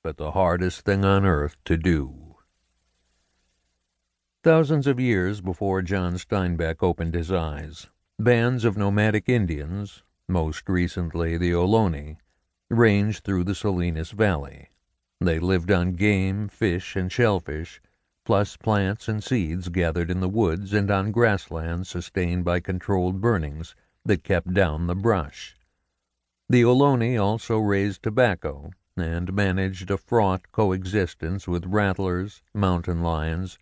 but the hardest thing on earth to do. Thousands of years before John Steinbeck opened his eyes, bands of nomadic Indians, most recently the Ohlone, ranged through the Salinas Valley. They lived on game, fish, and shellfish, plus plants and seeds gathered in the woods and on grasslands sustained by controlled burnings that kept down the brush. The Ohlone also raised tobacco and managed a fraught coexistence with rattlers, mountain lions,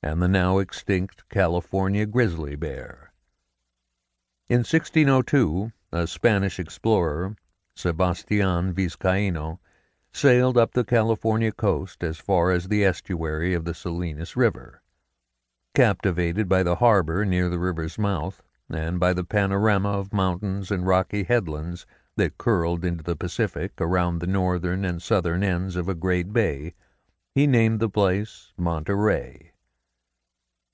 and the now extinct California grizzly bear. In 1602, a Spanish explorer, Sebastián Vizcaíno, sailed up the California coast as far as the estuary of the Salinas River. Captivated by the harbor near the river's mouth and by the panorama of mountains and rocky headlands that curled into the Pacific around the northern and southern ends of a great bay, he named the place Monterey.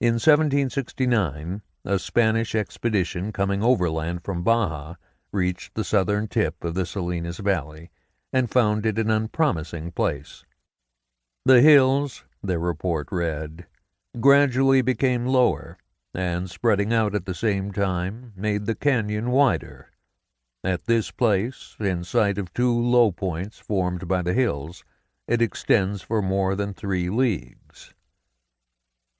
In 1769, a Spanish expedition coming overland from Baja reached the southern tip of the Salinas Valley and found it an unpromising place. The hills, their report read, gradually became lower, and spreading out at the same time made the canyon wider. At this place, in sight of two low points formed by the hills, it extends for more than 3 leagues.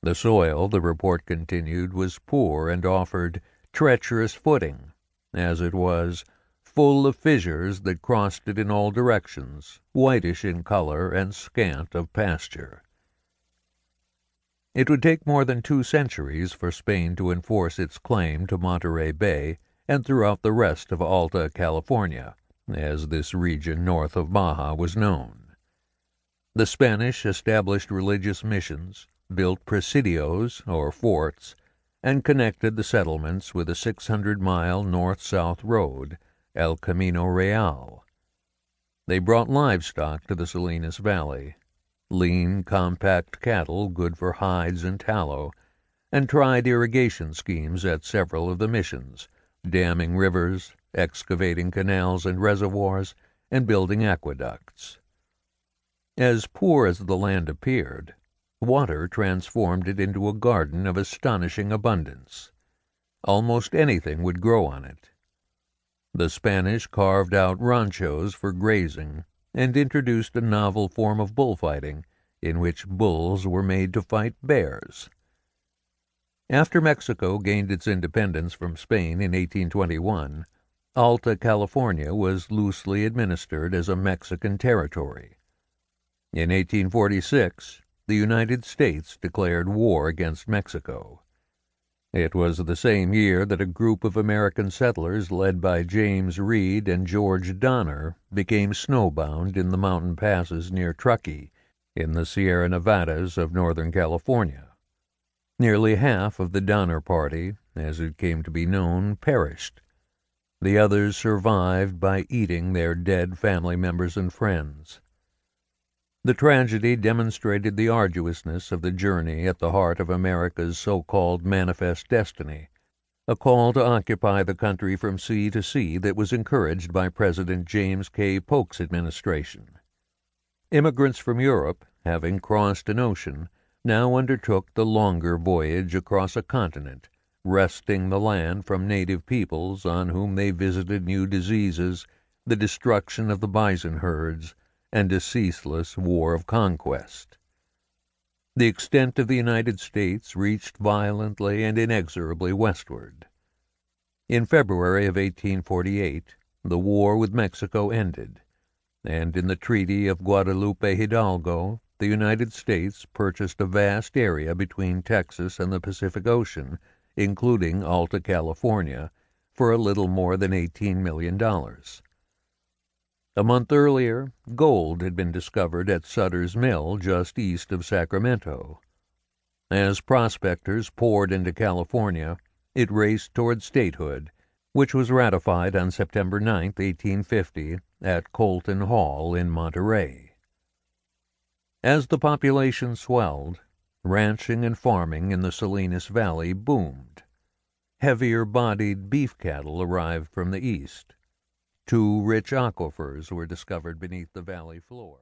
The soil, the report continued, was poor and offered treacherous footing, as it was full of fissures that crossed it in all directions, whitish in color and scant of pasture. It would take more than 2 centuries for Spain to enforce its claim to Monterey Bay and throughout the rest of Alta California, as this region north of Baja was known. The Spanish established religious missions, built presidios, or forts, and connected the settlements with a 600-mile north-south road, El Camino Real. They brought livestock to the Salinas Valley, lean, compact cattle good for hides and tallow, and tried irrigation schemes at several of the missions, damming rivers, excavating canals and reservoirs, and building aqueducts. As poor as the land appeared, water transformed it into a garden of astonishing abundance. Almost anything would grow on it. The Spanish carved out ranchos for grazing and introduced a novel form of bullfighting in which bulls were made to fight bears. After Mexico gained its independence from Spain in 1821, Alta California was loosely administered as a Mexican territory. In 1846, the United States declared war against Mexico. It was the same year that a group of American settlers led by James Reed and George Donner became snowbound in the mountain passes near Truckee in the Sierra Nevadas of Northern California. Nearly half of the Donner Party, as it came to be known, perished. The others survived by eating their dead family members and friends. The tragedy demonstrated the arduousness of the journey at the heart of America's so-called manifest destiny, a call to occupy the country from sea to sea that was encouraged by President James K. Polk's administration. Immigrants from Europe, having crossed an ocean, now undertook the longer voyage across a continent, wresting the land from native peoples on whom they visited new diseases, the destruction of the bison herds, and a ceaseless war of conquest. The extent of the United States reached violently and inexorably westward. In February of 1848, the war with Mexico ended, and in the Treaty of Guadalupe Hidalgo, the United States purchased a vast area between Texas and the Pacific Ocean, including Alta California, for a little more than $18 million. A month earlier, gold had been discovered at Souder's mill just east of Sacramento. As prospectors poured into California, it raced toward statehood, which was ratified on September 9, 1850, at Colton Hall in Monterey. As the population swelled, ranching and farming in the Salinas Valley boomed. Heavier-bodied beef cattle arrived from the east. 2 rich aquifers were discovered beneath the valley floor.